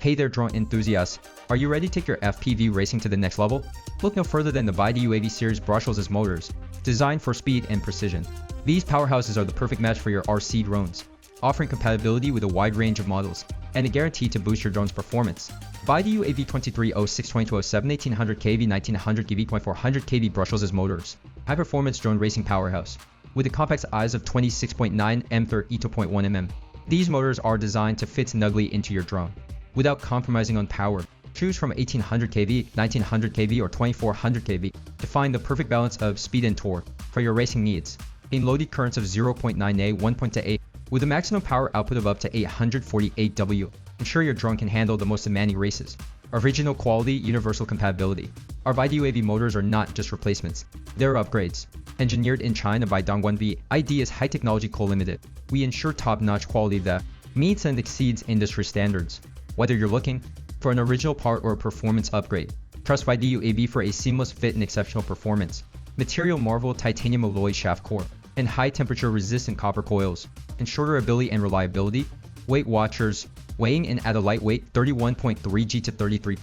Hey there drone enthusiasts, are you ready to take your FPV racing to the next level? Look no further than the ViDiUAV series brushless motors, designed for speed and precision. These powerhouses are the perfect match for your RC drones, offering compatibility with a wide range of models, and a guarantee to boost your drone's performance. ViDiUAV 2306-2207 1800KV1900KV2400KV brushless motors, high-performance drone racing powerhouse, with a compact size of 26.9 m/32.1 mm. These motors are designed to fit snugly into your drone, without compromising on power. Choose from 1800KV, 1900KV, or 2400KV to find the perfect balance of speed and torque for your racing needs. In loaded currents of 0.9A, 1.8, with a maximum power output of up to 848 W, ensure your drone can handle the most demanding races. Original quality, universal compatibility. Our ViDiUAV motors are not just replacements, they're upgrades. Engineered in China by Dongguan ID is high technology co-limited. We ensure top-notch quality that meets and exceeds industry standards. Whether you're looking for an original part or a performance upgrade, trust ViDiUAV for a seamless fit and exceptional performance. Material marvel titanium alloy shaft core and high temperature resistant copper coils ensure durability and reliability. Weight watchers weighing in at a lightweight 31.3 G to 33.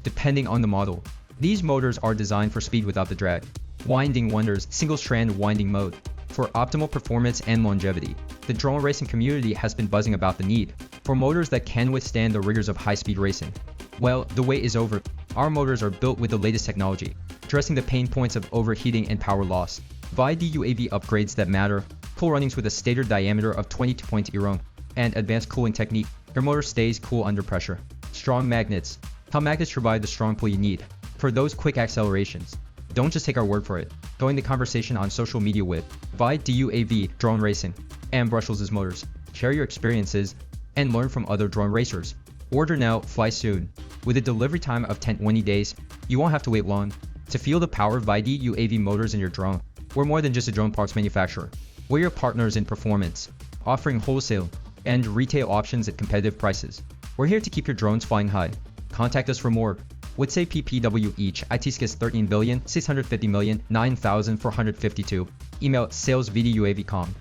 Depending on the model. These motors are designed for speed without the drag. Winding wonders, single strand winding mode for optimal performance and longevity. The drone racing community has been buzzing about the need for motors that can withstand the rigors of high-speed racing. Well, the wait is over. Our motors are built with the latest technology, addressing the pain points of overheating and power loss. ViDiUAV upgrades that matter, cool runnings with a stator diameter of 22.0 and advanced cooling technique. Your motor stays cool under pressure. Strong magnets. How magnets provide the strong pull you need for those quick accelerations. Don't just take our word for it. Join the conversation on social media with ViDiUAV Drone Racing and Brushless Motors. Share your experiences and learn from other drone racers. Order now, fly soon. With a delivery time of 10-20 days, you won't have to wait long to feel the power of ViDiUAV motors in your drone. We're more than just a drone parts manufacturer. We're your partners in performance, offering wholesale and retail options at competitive prices. We're here to keep your drones flying high. Contact us for more. Would say PPW each, ITSCS 13,650,000,9452. Email salesvidiuav.com.